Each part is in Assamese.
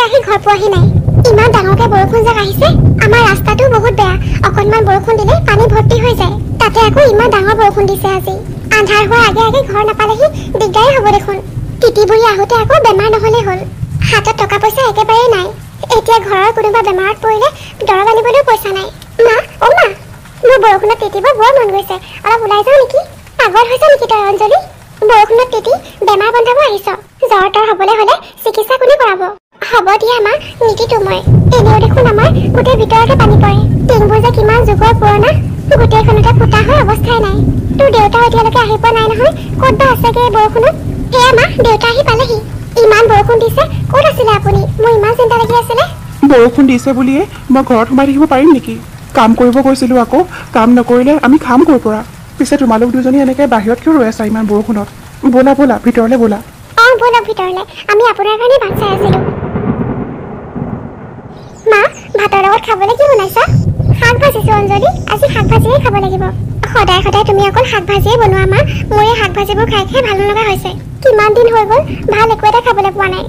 আহি ঘৰ পোৱাহি নাই ইমান ডাঙৰকে বৰষুণ জাক আহিছে আমাৰ ৰাস্তাটো বহুত বেয়া অকণমান বৰষুণ দিলে পানী ভৰ্তি হৈ যায় তাতে আকৌ ইমান ডাঙৰ বৰষুণ দিছে আজি আন্ধাৰ হোৱাৰ আগে আগে ঘৰ নাপালেহি দিগদাৰ হ'ব দেখোন তিতি বুঢ়ী আহোঁতে আকৌ বেমাৰ নহ'লে হ'ল হাতত টকা পইচা একেবাৰে নাই এতিয়া ঘৰৰ কোনোবা বেমাৰত পৰিলে দৰৱ আনিবলৈও পইচা নাই মা অ মা মোৰ বৰষুণত তিতিব বৰ মন গৈছে অলপ ওলাই যাওঁ নেকি পাগল হৈছে নেকি তই অঞ্জলি বৰষুণত তিতি বেমাৰ বন্ধাব আহিছ জ্বৰ তৰ হ'বলৈ হ'লে চিকিৎসা কোনে কৰাব হ'ব দিয়া মা নিতিতো মই এনেও দেখোন আমাৰ গোটেই ভিতৰতে পানী পৰে টিংবোৰ যে কিমান যুগৰ পুৰণা গোটেইখনতে ফুটা হৈ অৱস্থাই নাই তোৰ দেউতা এতিয়ালৈকে আহি পোৱা নাই নহয় ক'ত বা আছেগে বৰষুণত সেয়া মা দেউতা আহি পালেহি ইমান বৰষুণ দিছে ক'ত আছিলে আপুনি মোৰ ইমান চিন্তা লাগি আছিলে বৰষুণ দিছে বুলিয়ে মই ঘৰত সোমাই থাকিব পাৰিম নেকি কাম কৰিব গৈছিলো আকৌ কাম নকৰিলে আমি খাম ক'ৰ পৰা পিছে তোমালোক দুজনী এনেকৈ বাহিৰত কিয় ৰৈ আছা ইমান বৰষুণত ব'লা ব'লা ভিতৰলৈ ব'লা অঁ ব'লক ভিতৰলৈ আমি আপোনাৰ কাৰণে ভাত চাই আছিলোঁ মা ভাতৰ লগত খাবলৈ কি বনাইছা শাক ভাজিছোঁ অঞ্জলি আজি শাক ভাজিয়ে খাব লাগিব সদায় সদায় তুমি অকল শাক ভাজিয়ে বনোৱা মা মোৰ এই শাক ভাজিবোৰ খাই খাই ভাল নলগা হৈছে কিমান দিন হৈ গ'ল ভাল একো এটা খাবলৈ পোৱা নাই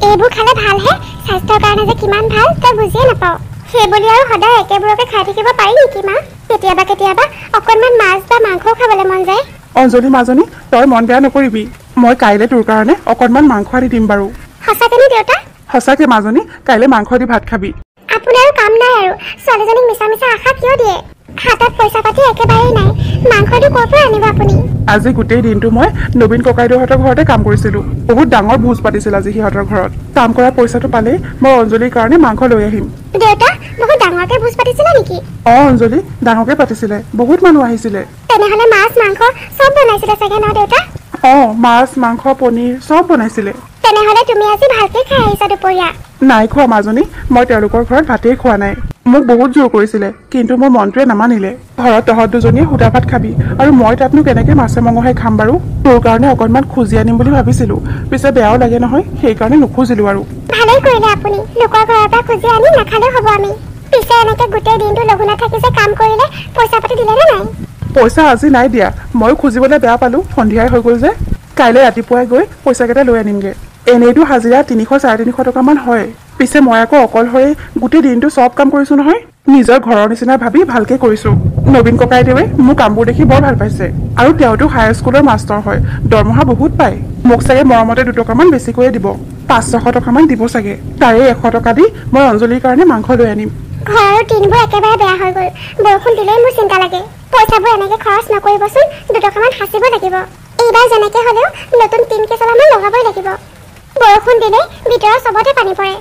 এইবোৰ খালে ভালহে স্বাস্থ্যৰ কাৰণে যে কিমান ভাল তই বুজিয়ে নাপাওঁ সেইবুলি আৰু সদায় একেবোৰকে খাই থাকিব পাৰি নেকি মা কেতিয়াবা কেতিয়াবা অকণমান মাছ বা মাংসও খাবলৈ মন যায় অঞ্জলি মাজনী তই মন বেয়া নকৰিবি মই কাইলৈ তোৰ কাৰণে অকণমান মাংস আনি দিম বাৰু সঁচাকেনে দেউতা সঁচাকৈ মাজনী কাইলৈ মাংস দি ভাত খাবি আপোনাৰ কাম নাই আৰু ছোৱালীজনীক মিছা মিছা আশা কিয় দিয়ে হাতত পইচা পাতি একেবাৰেই নাই মাংসটো ক'ৰ পৰা আনিব আপুনি আজি গোটেই দিনটো মই নবীন ককাইদেউহঁতৰ ঘৰতে কাম কৰিছিলোঁ বহুত ডাঙৰ ভোজ পাতিছিল আজি সিহঁতৰ ঘৰত কাম কৰা পইচাটো পালেই মই অঞ্জলিৰ কাৰণে মাংস লৈ আহিম দেউতা বহুত ডাঙৰকে ভোজ পাতিছিলে নেকি অঁ অঞ্জলি ডাঙৰকৈ পাতিছিলে বহুত মানুহ আহিছিলে তেনেহ'লে মাছ মাংস চব বনাইছিলে চাগে ন দেউতা অঁ মাছ মাংস পনীৰ চব বনাইছিলে তেনেহ'লে তুমি আজি ভালকে খাই আহিছা দুপৰীয়া নাই খোৱা মাজনী মই তেওঁলোকৰ ঘৰত ভাতেই খোৱা নাই মোক বহুত জোৰ কৰিছিলে কিন্তু মোৰ মনটোৱে নামানিলে ঘৰত তহঁত দুজনীয়ে সুদা ভাত খাবি আৰু মই তাতনো কেনেকৈ মাছে মঙহে খাম বাৰু তোৰ কাৰণে অকণমান খুজি আনিম বুলি ভাবিছিলোঁ পিছে বেয়াও লাগে নহয় সেইকাৰণে নুখুজিলোঁ আৰু ভালেই কৰিলে আপুনি লোকৰ ঘৰৰ পৰা খুজি আনি নাখালেও হ'ব আমি পিছে এনেকৈ গোটেই দিনটো লঘু নাথাকি যে কাম কৰিলে পইচা পাতি দিলেনে নাই পইচা আজি নাই দিয়া ময়ো খুজিবলৈ বেয়া পালোঁ সন্ধিয়াই হৈ গ'ল যে কাইলৈ ৰাতিপুৱাই গৈ পইচাকেইটা লৈ আনিমগৈ এনেইতো হাজিৰা 300-350 টকামান হয় পিছে মই আকৌ অকলশৰে গোটেই দিনটো চব কাম কৰিছোঁ নহয় নিজৰ ঘৰৰ নিচিনা ভাবি ভালকৈ কৰিছোঁ নবীন ককাইদেৱে মোৰ কামবোৰ দেখি বৰ ভাল পাইছে আৰু তেওঁতো হায়াৰ স্কুলৰ মাষ্টৰ হয় দৰমহা বহুত পায় মোক চাগে মৰমতে 2 টকামান বেছিকৈয়ে দিব 500-600 টকামান দিব চাগে তাৰে 100 টকা দি মই অঞ্জলিৰ কাৰণে মাংস লৈ আনিম ঘৰৰ টিনবোৰ একেবাৰে বেয়া হৈ গ'ল বৰষুণ দিলেই মোৰ চিন্তা লাগে পইচাবোৰ এনেকৈ খৰচ নকৰিবচোন 2 টকামান সাঁচিব লাগিব এইবাৰ যেনেকৈ হ'লেও নতুন টিন কেইচলামান লগাবই লাগিব বৰষুণ দিলে ভিতৰৰ চবতে পানী পৰে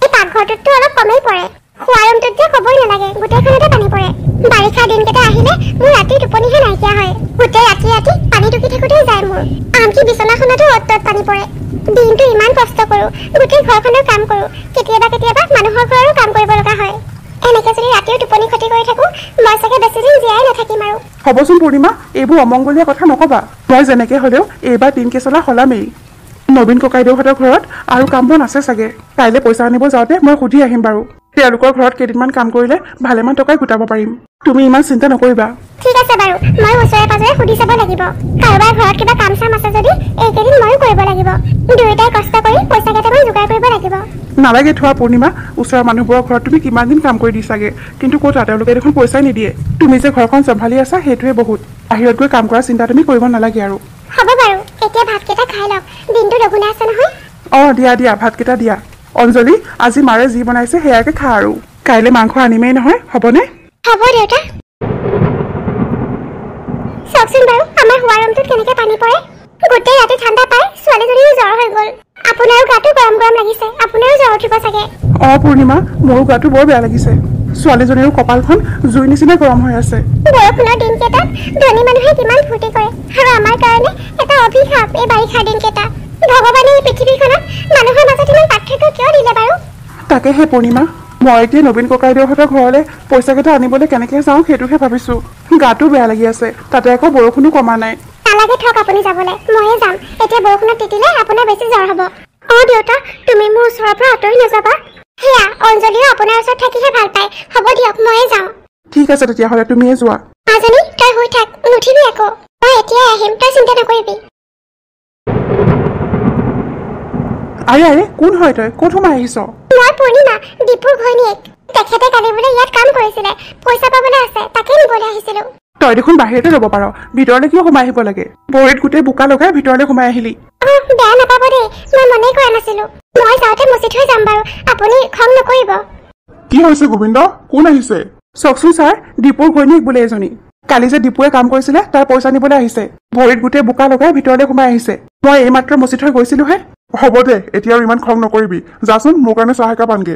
এই পাকঘৰটোততো অলপ কমেই পৰে খোৱা ৰুমটোত যে ক'বই নালাগে গোটেইখনতে পানী পৰে বাৰিষা দিনকেইটা আহিলে মোৰ ৰাতি টোপনিহে নাইকিয়া হয় গোটেই ৰাতি ৰাতি পানী টুকি থাকোঁতেই যায় মোৰ আনকি বিচনাখনতো অত তত পানী পৰে দিনটো ইমান কষ্ট কৰোঁ গোটেই ঘৰখনৰ কাম কৰোঁ কেতিয়াবা কেতিয়াবা মানুহৰ ঘৰৰো কাম কৰিব লগা হয় এনেকৈ যদি ৰাতিও টোপনি ক্ষতি কৰি থাকোঁ মই চাগে বেছিদিন জীয়াই নাথাকিম আৰু হ'বচোন পূৰ্ণিমা এইবোৰ অমংগলীয়া কথা নক'বা মই যেনেকৈ হ'লেও এইবাৰ টিন কেচলা সলামেই নবীন ককাইদেউহঁতৰ ঘৰত আৰু কাম বন আছে চাগে কাইলৈ পইচা আনিব যাওঁতে মই সুধি আহিম বাৰু তেওঁলোকৰ ঘৰত কেইদিনমান কাম কৰিলে ভালেমান টকাই গোটাব পাৰিম তুমি ইমান চিন্তা নকৰিবা ঠিক আছে বাৰু মই ওচৰে পাজৰে সুধি চাব লাগিব কাৰোবাৰ ঘৰত কিবা কাম চাম আছে যদি এইকেইদিন ময়ো কৰিব লাগিব দুয়োটাই কষ্ট কৰি পইচা কেইটামান যোগাৰ কৰিব লাগিব নালাগে থোৱা পূৰ্ণিমা ওচৰৰ মানুহবোৰৰ ঘৰত তুমি কিমান দিন কাম কৰি দিছাগে কিন্তু ক'তা তেওঁলোকে দেখোন পইচাই নিদিয়ে তুমি যে ঘৰখন চম্ভালি আছা সেইটোৱে বহুত বাহিৰত গৈ কাম কৰাৰ চিন্তা তুমি কৰিব নালাগে আৰু হ'ব বাৰু এতিয়া ভাতকেইটা খাই লওক দিনটো লঘোনে আছে নহয় অঁ দিয়া ভাতকেইটা দিয়া অঞ্জলি আজি মাৰে যি বনাইছে সেয়াকে খা আৰু কাইলৈ মাংস আনিমেই নহয় হ'বনে হ'ব দেউতা চাওকচোন বাৰু আমাৰ শোৱা ৰুমটোত কেনেকৈ পানী পৰে গোটেই ৰাতি ঠাণ্ডা পাই ছোৱালীজনীও জ্বৰ হৈ গ'ল আপোনাৰো গাটো গৰম গৰম লাগিছে আপোনাৰো জ্বৰ উঠিব চাগে অঁ পূৰ্ণিমা মোৰো গাটো বৰ বেয়া লাগিছে ছোৱালীজনীৰো কপালখন জুই নিচিনা গৰম হৈ আছে বৰষুণৰ দিনকেইটাত ধনী মানুহে কিমান ফূৰ্তি কৰে আৰু আমাৰ কাৰণে এটা অভিশাপ এই বাৰিষাৰ দিনকেইটা ভগৱানে এই পৃথিৱীখনত মানুহৰ মাজত ইমান পাৰ্থক্য কিয় দিলে বাৰু তাকেহে পূৰ্ণিমা মই এতিয়া নবীন ককাইদেউহঁতৰ ঘৰলৈ পইচাকেইটা আনিবলৈ কেনেকৈ যাওঁ সেইটোহে ভাবিছোঁ গাটো বেয়া লাগি আছে তাতে আকৌ বৰষুণো কমা নাই নালাগে থওক আপুনি যাবলৈ ময়ে যাম এতিয়া বৰষুণত তিতিলে আপোনাৰ বেছি জ্বৰ হ'ব অঁ দেউতা তুমি মোৰ ওচৰৰ পৰা আঁতৰি নাযাবা সেয়া অঞ্জলিও আপোনাৰ ওচৰত থাকিহে ভাল পায় হ'ব দিয়ক ময়ে যাওঁ ঠিক আছে তেতিয়াহ'লে তুমিয়ে যোৱা মাজনী তই শুই থাক নুঠিবি আকৌ মই এতিয়াই আহিম তই চিন্তা নকৰিবি আৰে আৰে কোন হয় তই ক'ত সোমাই আহিছ মই পূৰ্ণিমা দীপুৰ ঘৈণীয়েক তেখেতে কালি বোলে ইয়াত কাম কৰিছিলে পইচা পাবলৈ আছে তাকে নিবলৈ আহিছিলো তই দেখোন বাহিৰতে ৰ'ব পাৰ ভিতৰলৈ কিয় সোমাই আহিব লাগে ভৰিত গোটেই বোকা লগাই ভিতৰলৈ সোমাই আহিলি বেয়া নাপাব দেই মই মনেই কৰা নাছিলো মই যাওঁতে মচি থৈ যাম বাৰু আপুনি খং নকৰিব কি হৈছে গোবিন্দ কোন আহিছে চাওকচোন ছাৰ দীপুৰ ঘৈণীয়েক বোলে এজনী কালি যে দীপুৱে কাম কৰিছিলে তাৰ পইচা নিবলৈ আহিছে ভৰিত গোটেই বোকা লগাই ভিতৰলৈ সোমাই আহিছে মই এইমাত্ৰ মচি থৈ গৈছিলোহে হ'ব দে এতিয়া আৰু ইমান খং নকৰিবি যাচোন মোৰ কাৰণে চাহ একাপ আনগে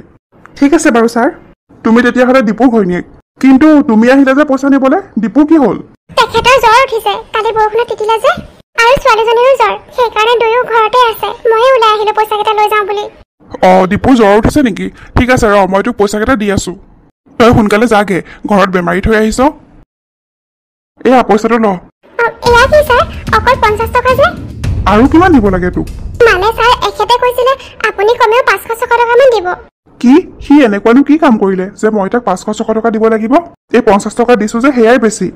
ঠিক আছে বাৰু ছাৰ তুমি তেতিয়াহ'লে দীপুৰ ঘৈণীয়েক কিন্তু তুমি আহিলে যে পইচা নিবলৈ দীপুৰ কি হ'ল তেখেতৰ জ্বৰ উঠিছে কালি বৰষুণত তিতিলে যে আৰু ছোৱালীজনীৰো জ্বৰ সেইকাৰণে দুয়ো ঘৰতে আছে ময়ে ওলাই আহিলো পইচা কেইটা লৈ যাওঁ বুলি দীপুৰ জ্বৰ উঠিছে নেকি ঠিক আছে ৰ মই তোক পইচা কেইটা দি আছো তই সোনকালে যাগে ঘৰত বেমাৰী থৈ আহিছ এয়া পইচাটো ল এয়া কি ছাৰ অকল 50 টকা যে আৰু কিমান দিব লাগে তোক মানে ছাৰ এখেতে কৈছিলে আপুনি কমেও 500-600 টকামান দিব কি সি এনেকুৱানো কি কাম কৰিলে যে মই তাক 500-600 টকা দিব লাগিব এই 50 টকা দিছো যে সেয়াই বেছি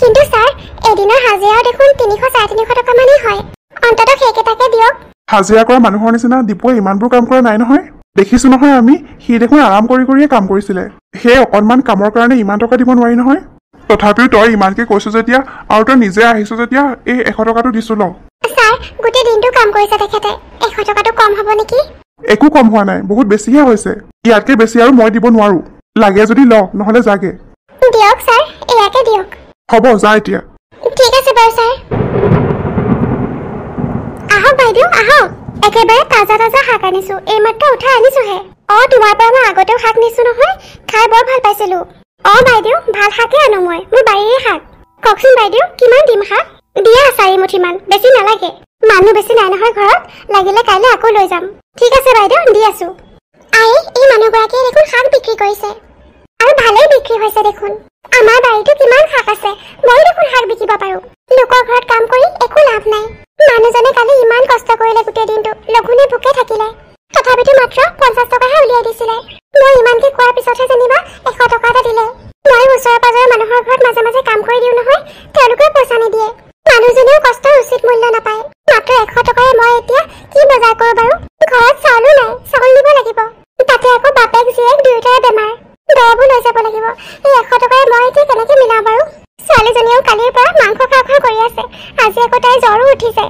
কিন্তু ছাৰ এদিনৰ হাজিৰাও দেখোন 300-350 টকা মানেই হয় অন্ততঃ সেইকেইটাকে দিয়ক হাজিৰা কৰা মানুহৰ নিচিনা দীপুৱে ইমানবোৰ কাম কৰা নাই নহয় দেখিছো নহয় আমি সি দেখোন আৰাম কৰি কৰিয়ে কাম কৰিছিলে সেই অকণমান কামৰ কাৰণে ইমান টকা দিব নোৱাৰি নহয় তথাপিও তই ইমানকে কৈছো যেতিয়া আৰু তই নিজে আহিছ যেতিয়া এই 100 টকাটো দিছো ল ছাৰ গোটেই দিনটো কাম কৰিছে তেখেতে 100 টকাটো কম হ'ব নেকি একো কম হোৱা নাই বহুত বেছিহে হৈছে ইয়াতকে বেছি আৰু মই দিব নোৱাৰো লাগে যদি ল নহলে যাগে দিয়ক ছাৰ এয়াকে দিয়ক হ'ব যা এতিয়া ঠিক আছে বাৰু ছাৰ আহক বাইদেউ আহক একেবাৰে তাজা তাজা শাক আনিছো এইমাত্ৰ উঠাই আনিছোহে তোমাৰ পৰা মই আগতেও শাক নিছো নহয় খাই বৰ ভাল পাইছিলো বাইদেউ ভাল শাকে আনো মই মোৰ বাৰীৰে শাক কওকচোন বাইদেউ কিমান দিম শাক দিয়া 4 মুঠিমান বেছি নালাগে মানুহ বেছি নাই নহয় ঘৰত লাগিলে কাইলৈ আকৌ লৈ যাম ঠিক আছে বাইদেউ দি আছো এই মানুহগৰাকীয়ে দেখোন শাক বিক্ৰী কৰিছে আৰু ভালেই বিক্ৰী হৈছে দেখোন আমাৰ বাৰীতো কিমান শাক আছে মই দেখোন শাক বিকিব পাৰো লোকৰ ঘৰত কাম কৰি একো লাভ নাই মানুহজনে কালি ইমান কষ্ট কৰিলে গোটেই দিনটো লঘোণে ভোকে থাকিলে তথাপিতো মাত্ৰ 50 টকাহে উলিয়াই দিছিলে মই ইমানকে কোৱাৰ পিছতহে যেনিবা 100 টকা এটা দিলে মই ওচৰে পাজৰে মানুহৰ ঘৰত মাজে মাজে কাম কৰি দিওঁ নহয় তেওঁলোকেও পইচা নিদিয়ে মানুহজনেও কষ্টৰ উচিত মূল্য নাপায় মাত্ৰ 100 টকাৰে মই এতিয়া কি বজাৰ কৰোঁ বাৰু ঘৰত চাউলো নাই চাউল দিব লাগিব তাতে আকৌ বাপেক জীয়েক দুয়োটাৰে বেমাৰ দৰবো লৈ যাব লাগিব এই 100 টকাৰে মই এতিয়া কেনেকে মিলাওঁ বাৰু ছোৱালীজনীয়েও কালিৰ পৰা মাংস খাওঁ খাওঁ কৰি আছে আজি আকৌ তাইৰ জ্বৰো উঠিছে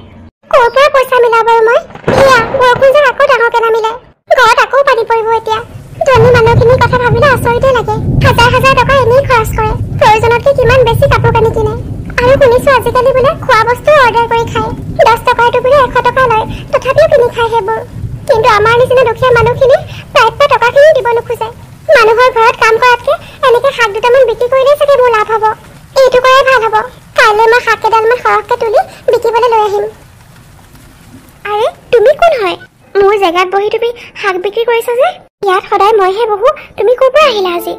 ক'ৰ পৰা পইচা মিলাওঁ বাৰু মই এয়া বৰষুণ যেন আকৌ ডাঙৰকে নামিলে ঘৰত আকৌ পানী পৰিব এতিয়া ধনী মানুহখিনিৰ কথা ভাবিলে আচৰিতে লাগে হাজাৰ হাজাৰ টকা এনেই খৰচ কৰে প্ৰয়োজনতকৈ কিমান বেছি কাপোৰ কানি কিনে আৰু শুনিছো আজিকালি বোলে খোৱা বস্তু অৰ্ডাৰ কৰি খায় 10 টকাৰটো বোলে 100 টকা লয় তথাপিও কিনি খায় সেইবোৰ কিন্তু আমাৰ নিচিনা দুখীয়া মানুহখিনি প্ৰাপ্য টকাখিনি দিব নোখোজে মানুহৰ ঘৰত কাম কৰাতকৈ এনেকৈ শাক দুটামান বিক্ৰী কৰিলে চাগে মোৰ লাভ হ'ব এইটো কৰাই ভাল হ'ব কাইলৈ মই শাক কেইডালমান সৰহকৈ তুলি বিকিবলৈ লৈ আহিম আৰে তুমি কোন হয় মোৰ জেগাত বহি তুমি শাক বিক্ৰী কৰিছা যে ইয়াত সদায় মইহে বহো তুমি ক'ৰ পৰা আহিলা আজি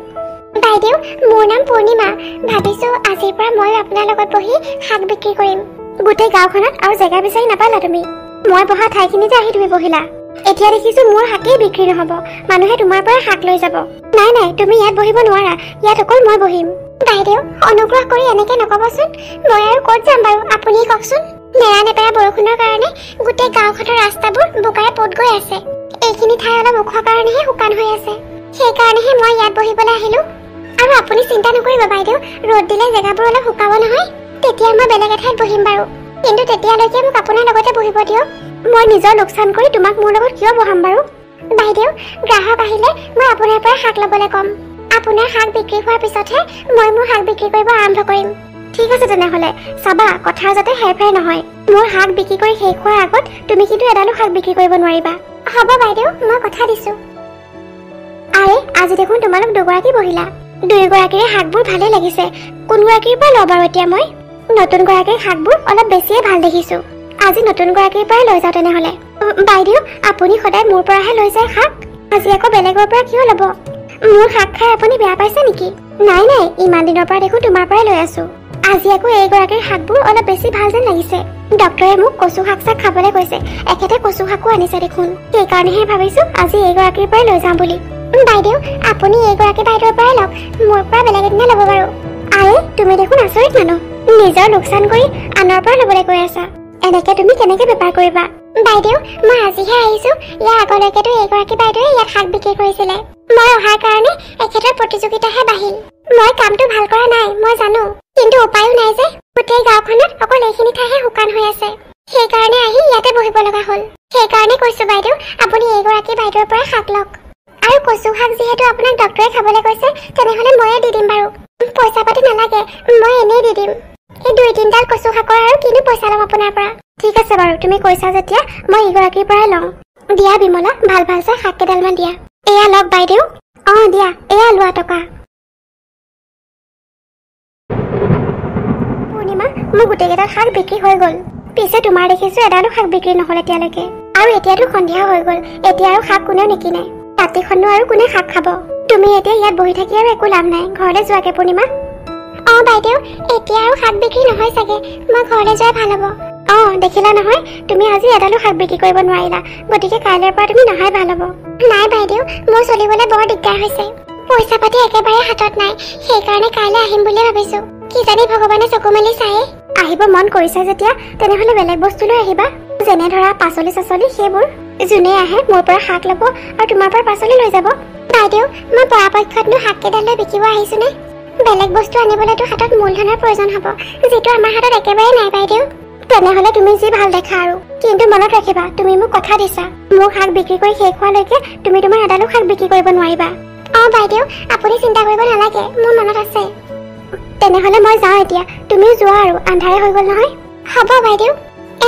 বাইদেউ মোৰ নাম পূৰ্ণিমা ভাবিছো আজিৰ পৰা মই আপোনাৰ লগত বহি শাক বিক্ৰী কৰিম গোটেই গাঁওখনত আৰু জেগা বিচাৰি নাপালা তুমি মই বহা ঠাইখিনিতে আহি তুমি বহিলা এতিয়া দেখিছো মোৰ শাকেই বিক্ৰী নহ'ব মানুহে তোমাৰ পৰা শাক লৈ যাব নাই নাই তুমি ইয়াত বহিব নোৱাৰা ইয়াত অকল মই বহিম বাইদেউ অনুগ্ৰহ কৰি এনেকে নকবচোন মই আৰু ক'ত যাম বাৰু আপুনি কওকচোন নেৰা নেপেৰা বৰষুণৰ কাৰণে গোটেই গাঁওখনৰ ৰাস্তাবোৰ বোকাৰে পোত গৈ আছে এইখিনি ঠাই অলপ ওখ কাৰণেহে শুকান হৈ আছে সেইকাৰণেহে মই ইয়াত বহিবলৈ আহিলো আৰু আপুনি চিন্তা নকৰিব বাইদেউ ৰ'দ দিলে জেগাবোৰ অলপ শুকাব নহয় তেতিয়া মই বেলেগ এঠাইত বহিম বাৰু কিন্তু তেতিয়ালৈকে মোক আপোনাৰ লগতে বহিব দিয়ক মই নিজৰ লোকচান কৰি তোমাক মোৰ লগত কিয় বহাম বাৰু বাইদেউ গ্ৰাহক আহিলে মই আপোনাৰ পৰা শাক ল'বলৈ ক'ম আপোনাৰ শাক বিক্ৰী হোৱাৰ পিছতহে মই মোৰ শাক বিক্ৰী কৰিব আৰম্ভ কৰিম ঠিক আছে তেনেহ'লে চাবা কথাৰ যাতে হেৰফেৰ নহয় মোৰ শাক বিক্ৰী কৰি শেষ হোৱাৰ আগত তুমি কিন্তু এডালো শাক বিক্ৰী কৰিব নোৱাৰিবা হ'ব বাইদেউ মই কথা দিছো আৰে আজি দেখোন তোমালোক দুগৰাকী বহিলা দুয়োগৰাকীৰে শাকবোৰ ভালে লাগিছে কোনগৰাকীৰ পৰা লওঁ বাৰু এতিয়া মই নতুন গৰাকীৰ শাকবোৰ অলপ বেছিয়ে ভাল দেখিছো আজি নতুন গৰাকীৰ পৰাই লৈ যাওঁ তেনেহ'লে বাইদেউ আপুনি সদায় মোৰ পৰাহে লৈ যায় শাক আজি আকৌ বেলেগৰ পৰা কিয় ল'ব মোৰ শাক খাই আপুনি বেয়া পাইছে নেকি নাই নাই ইমান দিনৰ পৰা দেখোন তোমাৰ পৰাই লৈ আছো আজি আকৌ এইগৰাকীৰ শাকবোৰ অলপ বেছি ভাল যেন লাগিছে ডক্টৰে মোক কচু শাক চাক খাবলৈ কৈছে এখেতে কচু শাকো আনিছে দেখোন সেইকাৰণেহে ভাবিছো আজি এইগৰাকীৰ পৰাই লৈ যাওঁ বুলি বাইদেউ আপুনি এইগৰাকী বাইদেউৰ পৰাই লওক মোৰ পৰা বেলেগ এদিনা ল'ব বাৰু আৰে তুমি দেখোন আচৰিত মানুহ নিজৰ লোকচান কৰি আনৰ পৰা ল'বলৈ কৈ আছা এনেকে তুমি কেনেকে বেপাৰ কৰিবা বাইদেউ মই আজিহে আহিছো ইয়াৰ আগলৈকেতো এইগৰাকী বাইদেৱে ইয়াত শাক বিক্ৰী কৰিছিলে মই অহাৰ কাৰণে এখেতৰ প্ৰতিযোগিতাহে বাঢ়িল মই কামটো ভাল কৰা নাই মই জানো কিন্তু উপায়ো নাই যে গোটেই গাঁওখনত অকল এইখিনি ঠাইহে শুকান হৈ আছে সেইকাৰণে আহি ইয়াতে বহিব লগা হ'ল সেইকাৰণে কৈছো বাইদেউ আপুনি এইগৰাকী বাইদেউৰ পৰা শাক লওক আৰু কচু শাক যিহেতু আপোনাক ডক্টৰে খাবলৈ কৈছে তেনেহ'লে ময়ে দি দিম বাৰু পইচা পাতি নালাগে মই এনেই দি দিম এই 2-3ডাল কচু শাকৰ আৰু কিনো পইচা ল'ম আপোনাৰ পৰা ঠিক আছে বাৰু তুমি কৈছা যেতিয়া মই এইগৰাকীৰ পৰাই লওঁ দিয়া বিমলা ভাল ভাল চাই শাক কেইডালমান দিয়া এয়া লওক বাইদেউ দিয়া এয়া লোৱা টকা পূৰ্ণিমা মোৰ গোটেইকেইডাল শাক বিক্ৰী হৈ গ'ল পিছে তোমাৰ দেখিছো এডালো শাক বিক্ৰী নহ'ল এতিয়ালৈকে আৰু এতিয়াতো সন্ধিয়া হৈ গ'ল এতিয়া আৰু শাক কোনেও নিকিনে ৰাতিখনো আৰু কোনে শাক খাব তুমি এতিয়া ইয়াত বহি থাকি আৰু একো লাভ নাই ঘৰলৈ যোৱাগে পূৰ্ণিমা বাইদেউ এতিয়া আৰু শাক বিক্ৰী নহয় চাগে মই ঘৰলৈ যোৱাই ভাল হ'ব দেখিলা নহয় তুমি আজি এডালো শাক বিক্ৰী কৰিব নোৱাৰিলা গতিকে কাইলৈৰ পৰা তুমি নহাই ভাল হ'ব নাই বাইদেউ মোৰ চলিবলৈ বৰ দিগদাৰ হৈছে পইচা পাতি একেবাৰে হাতত নাই সেইকাৰণে কাইলৈ আহিম বুলি ভাবিছো কিজানি ভগৱানে চকু মেলি চায়ে আহিব মন কৰিছে যেতিয়া তেনেহ'লে বেলেগ বস্তু লৈ আহিবা যেনে ধৰা পাচলি চাচলি সেইবোৰ যোনে আহে মোৰ পৰা শাক ল'ব আৰু তোমাৰ পৰা পাচলি লৈ যাব বাইদেউ মই পৰাপক্ষতনো শাক কেইডাল লৈ বিকিব আহিছোনে বেলেগ বস্তু আনিবলৈতো হাতত মূলধনৰ প্ৰয়োজন হ'ব যিটো আমাৰ হাতত একেবাৰে নাই বাইদেউ তেনেহ'লে তুমি যি ভাল দেখা আৰু কিন্তু মনত ৰাখিবা তুমি মোক কথা দিছা মোক শাক বিক্ৰী কৰি শেষ হোৱালৈকে তুমি তোমাৰ এডালো শাক বিক্ৰী কৰিব নোৱাৰিবা বাইদেউ আপুনি চিন্তা কৰিব নালাগে মোৰ মনত আছে তেনেহ'লে মই যাওঁ এতিয়া তুমিও যোৱা আৰু আন্ধাৰে হৈ গ'ল নহয় হ'ব বাইদেউ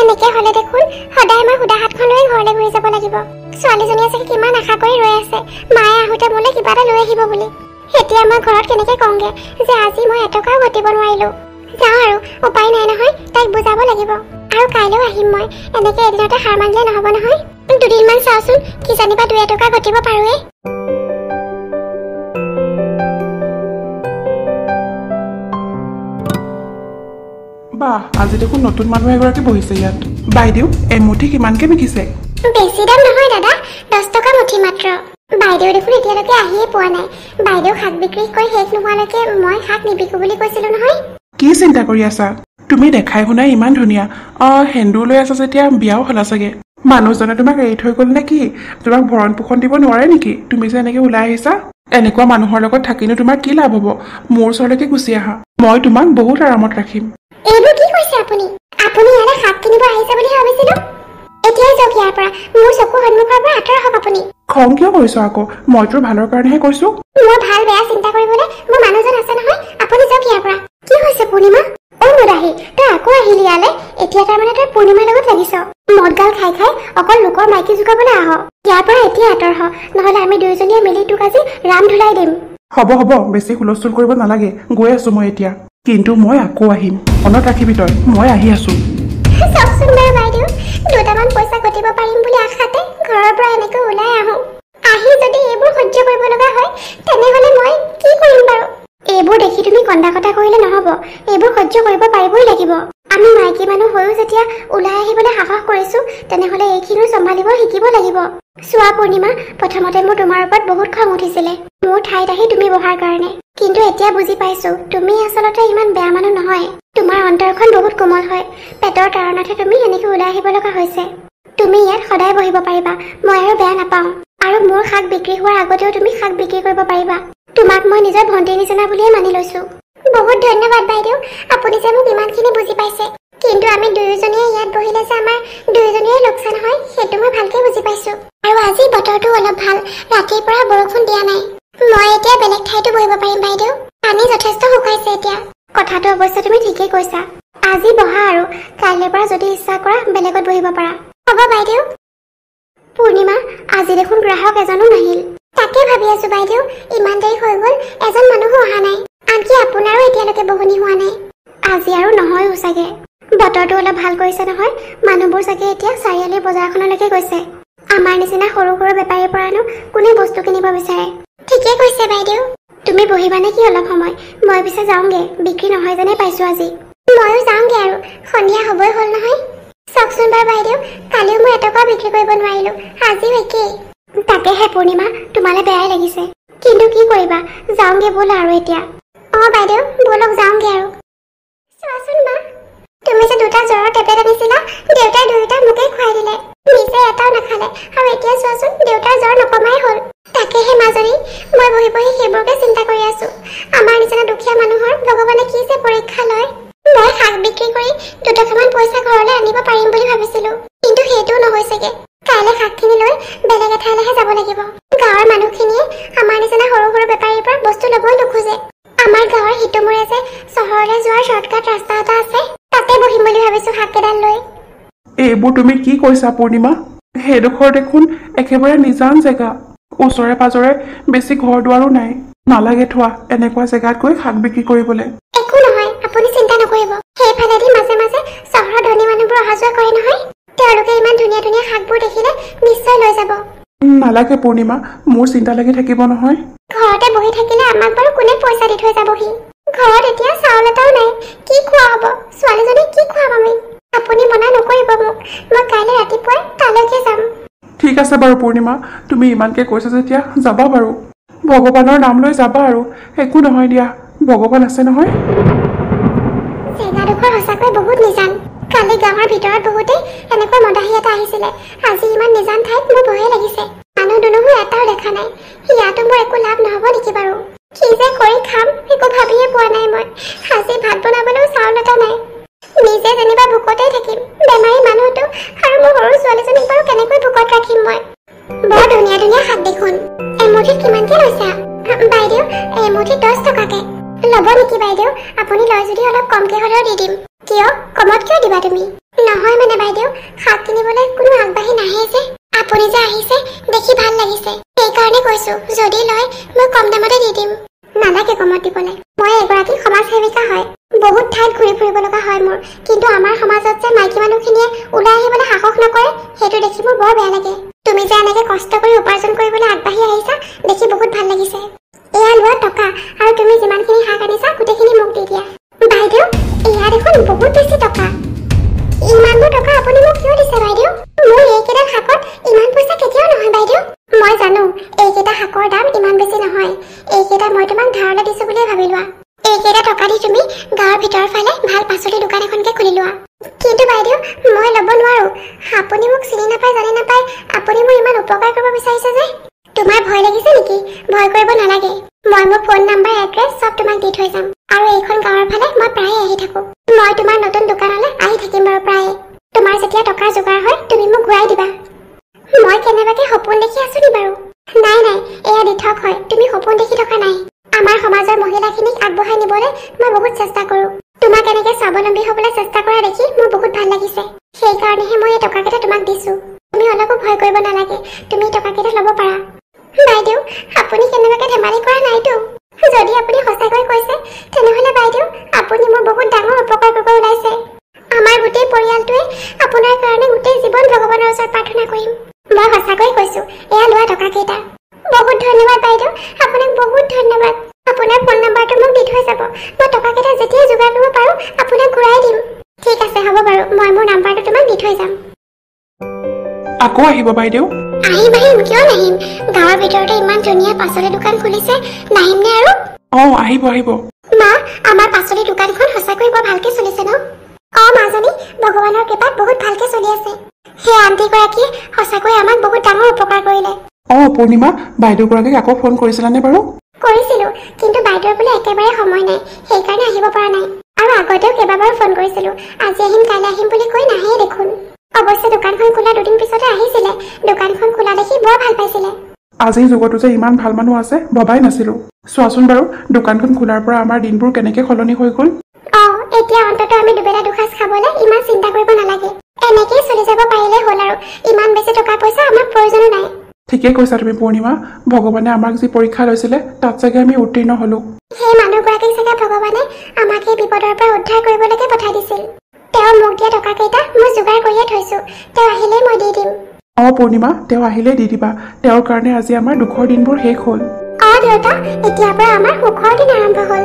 এনেকে হ'লে দেখোন সদায় মই সুদা হাতখন লৈ ঘৰলৈ ঘূৰি যাব লাগিব ছোৱালীজনীয়ে চাগে কিমান আশা কৰি ৰৈ আছে মায়ে আহোঁতে মোলৈ কিবা এটা লৈ আহিব বুলি এতিয়া মই ঘৰত কেনেকে কওঁগে যে আজি মই এটকাও ঘটিব নোৱাৰিলো যাওঁ আৰু উপায় নাই নহয় তাইক বুজাব লাগিব আৰু কাইলৈও আহিম মই এনেকে এদিনতে হাৰ মানিলে নহ'ব নহয় দুদিনমান চাওঁচোন কিজানিবা 2 টকা ঘটিব পাৰোঁৱে বাহ আজি দেখোন নতুন মানুহ এগৰাকী বহিছে ইয়াত বাইদেউ এমুঠি কিমানকে বিকিছে বেছি দাম নহয় দাদা 10 টকা মুঠি মাত্ৰ বাইদেউ দেখোন এতিয়ালৈকে আহিয়ে পোৱা নাই বাইদেউ শাক বিক্ৰী কৰি শেষ নোহোৱালৈকে মই শাক নিবিকো বুলি কৈছিলো নহয় কি চিন্তা কৰি আছা তুমি দেখাই শুনাই ইমান ধুনীয়া সেন্দুৰ লৈ আছা যেতিয়া বিয়াও হ'লা চাগে মানুহজনে তোমাক এৰি থৈ গ'ল নে কি তোমাক ভৰণ পোষণ দিব নোৱাৰে নেকি তুমি যে এনেকে ওলাই আহিছা এনেকুৱা মানুহৰ লগত থাকিনো তোমাৰ কি লাভ হ'ব মোৰ ওচৰলৈকে গুচি আহা মই তোমাক বহুত আৰামত ৰাখিম এইবোৰ কি কৈছে আপুনি আপুনি ইয়ালৈ শাক কিনিব আহিছে বুলি ভাবিছিলো এতিয়াই যাওক ইয়াৰ পৰা মোৰ চকু সন্মুখৰ পৰা আঁতৰ হওক আপুনি খং কিয় কৰিছ আকৌ মই তোৰ ভালৰ কাৰণেহে কৈছো মোৰ ভাল বেয়া চিন্তা কৰিবলৈ মোৰ মানুহজন আছে নহয় আপুনি যাওক ইয়াৰ পৰা কি হৈছে পূৰ্ণিমা মুদাহী তই আকৌ আহিলি ইয়ালে এতিয়া তাৰমানে তই পূৰ্ণিমাৰ লগত লাগিছ মদগাল খাই খাই অকল লোকৰ মাইকী জোকাবলৈ আহ ইয়াৰ পৰা এতিয়া আঁতৰ হ নহ'লে আমি দুয়োজনীয়ে মিলি তোক আজি ৰাম ধুলাই দিম হ'ব বেছি হুলস্থুল কৰিব নালাগে গৈ আছো মই এতিয়া কিন্তু মই আকৌ আহিম মনত ৰাখিবি তই মই আহি আছো চাওকচোন বাৰু বাইদেউ দুটামান পইচা ঘটিব পাৰিম বুলি আশাতে ঘৰৰ পৰা এনেকৈ ওলাই আহোঁ আহি যদি এইবোৰ সহ্য কৰিব লগা হয় তেনেহ'লে মই কি কৰিম বাৰু এইবোৰ দেখি তুমি কন্দা কটা কৰিলে নহ'ব এইবোৰ সহ্য কৰিব পাৰিবই লাগিব আমি মাইকী মানুহ হৈও যেতিয়া ওলাই আহিবলৈ সাহস কৰিছো তেনেহ'লে এইখিনিও চম্ভালিব শিকিব লাগিব চোৱা পূৰ্ণিমা প্ৰথমতে মোৰ তোমাৰ ওপৰত বহুত খং উঠিছিলে মোৰ ঠাইত আহি তুমি বহাৰ কাৰণে কিন্তু এতিয়া বুজি পাইছো তুমি আচলতে ইমান বেয়া মানুহ নহয় তোমাৰ অন্তৰখন বহুত কোমল হয় পেটৰ কাৰণতহে তুমি এনেকৈ ওলাই আহিব লগা হৈছে তুমি ইয়াত সদায় বহিব পাৰিবা মই আৰু বেয়া নাপাওঁ আৰু মোৰ শাক বিক্ৰী হোৱাৰ আগতেও তুমি শাক বিক্ৰী কৰিব পাৰিবা তোমাক মই নিজৰ ভণ্টিৰ নিচিনা বুলিয়ে মানি লৈছো বহুত ধন্যবাদ বাইদেউ আপুনি যে মোক ইমানখিনি বুজি পাইছে কিন্তু আমি দুয়োজনীয়ে ইয়াত বহিলে যে আমাৰ দুয়োজনীয়ে লোকচান হয় সেইটো মই ভালকৈ বুজি পাইছো আৰু আজি বতৰটো অলপ ভাল ৰাতিৰ পৰা বৰষুণ দিয়া নাই মই এতিয়া বেলেগ ঠাইতো বহিব পাৰিম বাইদেউ পানী যথেষ্ট শুকাইছে এতিয়া কথাটো অৱশ্যে তুমি ঠিকেই কৈছা আজি বহা আৰু কাইলৈৰ পৰা যদি ইচ্ছা কৰা বেলেগত বহিব পাৰা হ'ব বাইদেউ পূৰ্ণিমা আজি দেখোন গ্ৰাহক এজনো নাহিল তাকে ভাবি আছো বাইদেউ ইমান দেৰি হৈ গ'ল এজন মানুহো অহা নাই আনকি আপোনাৰো এতিয়ালৈকে বহনি হোৱা নাই আজি আৰু নহয়ও চাগে বতৰটো অলপ ভাল কৰিছে নহয় মানুহবোৰ চাগে এতিয়া চাৰিআলিৰ বজাৰখনলৈকে গৈছে আমাৰ নিচিনা সৰু সৰু বেপাৰীৰ পৰানো কোনে বস্তু কিনিব বিচাৰে ঠিকে কৈছে বাইদেউ তুমি বহিবা নেকি অলপ সময় মই পিছে যাওঁগে বিক্ৰী নহয় যেনে পাইছো আজি ময়ো যাওঁগে আৰু সন্ধিয়া হ'বই হ'ল নহয় চাওকচোন বাৰু বাইদেউ কালিও মই এটকাও বিক্ৰী কৰিব নোৱাৰিলো আজিও একেই তাকেহে পূৰ্ণিমা তোমালৈ বেয়াই লাগিছে কিন্তু কি কৰিবা যাওঁগে ব'লা আৰু এতিয়া বাইদেউ ব'লক যাওঁগে আৰু চোৱাচোন মা তুমি যে 2টা জ্বৰৰ টেবলেট আনিছিলা দেউতাই 2টা মোকেই খুৱাই দিলে খালে আৰু এতিয়া চোৱাচোন দেউতাৰ জ্বৰ নকমাই হ'ল তাকেহে মাজনী মই বহি বহি সেইবোৰকে চিন্তা কৰি আছো আমাৰ নিচিনা দুখীয়া মানুহৰ ভগৱানে কি যে পৰীক্ষা লয় মই শাক বিক্ৰী কৰি দুটকামান পইচা ঘৰলৈ আনিব পাৰিম বুলি ভাবিছিলো কিন্তু সেইটোও নহৈছেগে কাইলৈ শাকখিনি লৈ বেলেগ এঠাইলৈহে যাব লাগিব গাঁৱৰ মানুহখিনিয়ে আমাৰ নিচিনা সৰু সৰু বেপাৰীৰ পৰা বস্তু ল'বই নোখোজে আমাৰ গাঁৱৰ হিতুমূৰে যে চহৰলৈ যোৱাৰ শ্বৰ্টকাট ৰাস্তা এটা আছে তাতে বহিম বুলি ভাবিছো শাককেইডাল লৈ এইবোৰ তুমি কি কৈছা পূৰ্ণিমা সেইডোখৰ দেখোন একেবাৰে নিজান জেগা ওচৰে পাজৰে বেছি ঘৰ দুৱাৰো নাই নালাগে থোৱা এনেকুৱা জেগাত গৈ শাক বিক্ৰী কৰিবলৈ একো নহয় আপুনি চিন্তা নকৰিব সেইফালেদি মাজে মাজে চহৰৰ ধনী মানুহবোৰ অহা যোৱা কৰে নহয় তেওঁলোকে ইমান ধুনীয়া ধুনীয়া শাকবোৰ দেখিলে নিশ্চয় লৈ যাব নালাগে পূৰ্ণিমা মোৰ চিন্তা লাগি থাকিব নহয় ঘৰতে বহি থাকিলে আমাক বাৰু কোনে পইচা দি থৈ যাবহি ঘৰত এতিয়া চাউল এটাও নাই কি খোৱা হ'ব ছোৱালীজনীক কি খুৱাম আমি আপুনি মনা নকৰিব মোক মই কাইলৈ ৰাতিপুৱাই তালৈকে যাম ঠিক আছে বাৰু পূৰ্ণিমা তুমি ইমানকে কৈছা যেতিয়া যাবা বাৰু ভগৱানৰ নাম লৈ যাবা আৰু একো নহয় দিয়া ভগৱান আছে নহয় জেগাডোখৰ সঁচাকৈ বহুত নিজান কালি গাঁৱৰ ভিতৰত বহুতেই এনেকুৱা মদাহী এটা আহিছিলে আজি ইমান নিজান ঠাইত মোৰ ভয়ে লাগিছে মানুহ দুনুহো এটাও দেখা নাই ইয়াতো মোৰ একো লাভ নহ'ব নেকি বাৰু কি যে কৰি খাম একো ভাবিয়ে পোৱা নাই মই আজি ভাত বনাবলৈও চাউল এটা নাই নিজে যেনিবা ভোকতেই থাকিম বেমাৰী মানুহটো আৰু মোৰ সৰু ছোৱালীজনীক বাৰু কেনেকৈ ভোকত ৰাখিম মই বৰ ধুনীয়া ধুনীয়া শাক দেখোন এমুঠিত কিমানকে লৈছা বাইদেউ এমুঠিত 10 টকাকে ল'ব নেকি বাইদেউ আপুনি লয় যদি অলপ কমকে হ'লেও দি দিম কিয় কমত কিয় দিবা তুমি নহয় মানে বাইদেউ শাক কিনিবলৈ কোনো আগবাঢ়ি নাহে যে আপুনি যে আহিছে দেখি ভাল লাগিছে সেইকাৰণে কৈছো যদি লয় মই কম দামতে দি দিম নালাগে কমত দিবলৈ মই এগৰাকী সমাজ সেৱিকা হয় বহুত ঠাইত ঘূৰি ফুৰিব লগা হয় মোৰ কিন্তু আমাৰ সমাজত যে মাইকী মানুহখিনিয়ে ওলাই আহিবলৈ সাহস নকৰে সেইটো দেখি মোৰ বৰ বেয়া লাগে তুমি যে এনেকে কষ্ট কৰি উপাৰ্জন কৰিবলৈ আগবাঢ়ি আহিছা দেখি বহুত ভাল লাগিছে এয়া লোৱা টকা আৰু তুমি যিমানখিনি শাক আনিছা গোটেইখিনি মোক দি দিয়া বাইদেউ এয়া দেখোন বহুত বেছি টকা ইমানবোৰ টকা আপুনি মোক কিয় দিছে বাইদেউ মোৰ এইকেইটা শাকত ইমান পইচা কেতিয়াও নহয় বাইদেউ মই জানো এইকেইটা শাকৰ দাম ইমান বেছি নহয় এইকেইটা মই তোমাক ধাৰলৈ দিছো বুলিয়ে ভাবি লোৱা এইকেইটা টকা দি তুমি গাঁৱৰ ভিতৰৰ ফালে ভাল পাচলি দোকান এখনকে খুলি লোৱা কিন্তু বাইদেউ মই ল'ব নোৱাৰো আপুনি মোক চিনি নাপায় জানি নাপায় আপুনি মোৰ ইমান উপকাৰ কৰিব বিচাৰিছে যে তোমাৰ ভয় লাগিছে নেকি ভয় কৰিব নালাগে মই মোৰ ফোন নাম্বাৰ এড্ৰেছ চব তোমাক দি থৈ যাম আৰু এইখন গাঁৱৰ ফালে মই প্ৰায়ে আহি থাকো মই তোমাৰ নতুন দোকানলৈ আহি থাকিম বাৰু প্ৰায়ে তোমাৰ যেতিয়া টকাৰ যোগাৰ হয় তুমি মোক ঘূৰাই দিবা মই কেনেবাকে সপোন দেখি আছো নি বাৰু নাই নাই এয়া দিঠক হয় তুমি সপোন দেখি থকা নাই আমাৰ সমাজৰ মহিলাখিনিক আগবঢ়াই নিবলৈ মই বহুত চেষ্টা কৰো তোমাক এনেকে স্বাৱলম্বী হ'বলৈ চেষ্টা কৰা দেখি মোৰ বহুত ভাল লাগিছে সেইকাৰণেহে মই এই টকাকেইটা তোমাক দিছো তুমি অলপো ভয় কৰিব নালাগে তুমি টকাকেইটা ল'ব পাৰা বাইদেউ আপুনি কেনেবাকে ধেমালি কৰা নাইতো যদি আপুনি সঁচাকৈ কৈছে তেনেহ'লে বাইদেউ আপুনি মোৰ বহুত ডাঙৰ উপকাৰ কৰিব ওলাইছে আমাৰ গোটেই পৰিয়ালটোৱে আপোনাৰ কাৰণে গোটেই জীৱন ভগৱানৰ ওচৰত প্ৰাৰ্থনা কৰিম মই সঁচাকৈ কৈছো এয়া লোৱা টকাকেইটা বহুত ধন্যবাদ বাইদেউ আপোনাক বহুত ধন্যবাদ আপোনাৰ ফোন নাম্বাৰটো মোক দি থৈ যাব মই টকাকেইটা যেতিয়াই যোগাৰ কৰিব পাৰো আপোনাক ঘূৰাই দিম ঠিক আছে হ'ব বাৰু মই মোৰ নাম্বাৰটো তোমাক দি থৈ যাম আকৌ আহিব বাইদেউ আহিম কিয় নাহিম গাঁৱৰ ভিতৰতে ইমান ধুনীয়া পাচলি দোকান খুলিছে নাহিম নে আৰু আহিব আহিব মা আমাৰ পাচলি দোকানখন সঁচাকৈ বৰ ভালকে চলিছে ন মাজনী ভগৱানৰ কৃপাত বহুত ভালকে চলি আছে সেই আন্টিগৰাকীয়ে সঁচাকৈ আমাক বহুত ডাঙৰ উপকাৰ কৰিলে পূৰ্ণিমা বাইদেউগৰাকীক আকৌ ফোন কৰিছিলানে বাৰু কৰিছিলো কিন্তু বাইদেউৰ বোলে একেবাৰে সময় নাই সেইকাৰণে আহিব পৰা নাই আৰু আগতেও কেইবাবাৰো ফোন কৰিছিলো আজি আহিম কাইলৈ আহিম বুলি কৈ নাহেই দেখোন অৱশ্যে দোকানখন খোলা দুদিন পিছতে আহিছিলে দোকানখন খোলা দেখি বৰ ভাল পাইছিলে আজিৰ যুগতো যে ইমান ভাল মানুহ আছে ভবাই নাছিলো চোৱাচোন বাৰু দোকানখন খোলাৰ পৰা আমাৰ দিনবোৰ কেনেকে সলনি হৈ গ'ল এতিয়া অন্তত আমি দুবেলা দুসাঁজ খাবলৈ ইমান চিন্তা কৰিব নালাগে এনেকেই চলি যাব পাৰিলে হ'ল আৰু ইমান বেছি টকা পইচা আমাৰ প্ৰয়োজনো নাই ঠিকে কৈছা তুমি পূৰ্ণিমা ভগৱানে আমাক যি পৰীক্ষা লৈছিলে তাত চাগে আমি উত্তীৰ্ণ হলো সেই মানুহগৰাকীক চাগে ভগৱানে আমাক এই বিপদৰ পৰা উদ্ধাৰ কৰিবলৈকে পঠাই দিছিল তেওঁ মোক দিয়া টকাকেইটা মই যোগাৰ কৰিয়ে থৈছো তেওঁ আহিলেই মই দি দিম পূৰ্ণিমা তেওঁ আহিলেই দি দিবা তেওঁৰ কাৰণে আজি আমাৰ দুখৰ দিনবোৰ শেষ হ'ল দেউতা এতিয়াৰ পৰা আমাৰ সুখৰ দিন আৰম্ভ হ'ল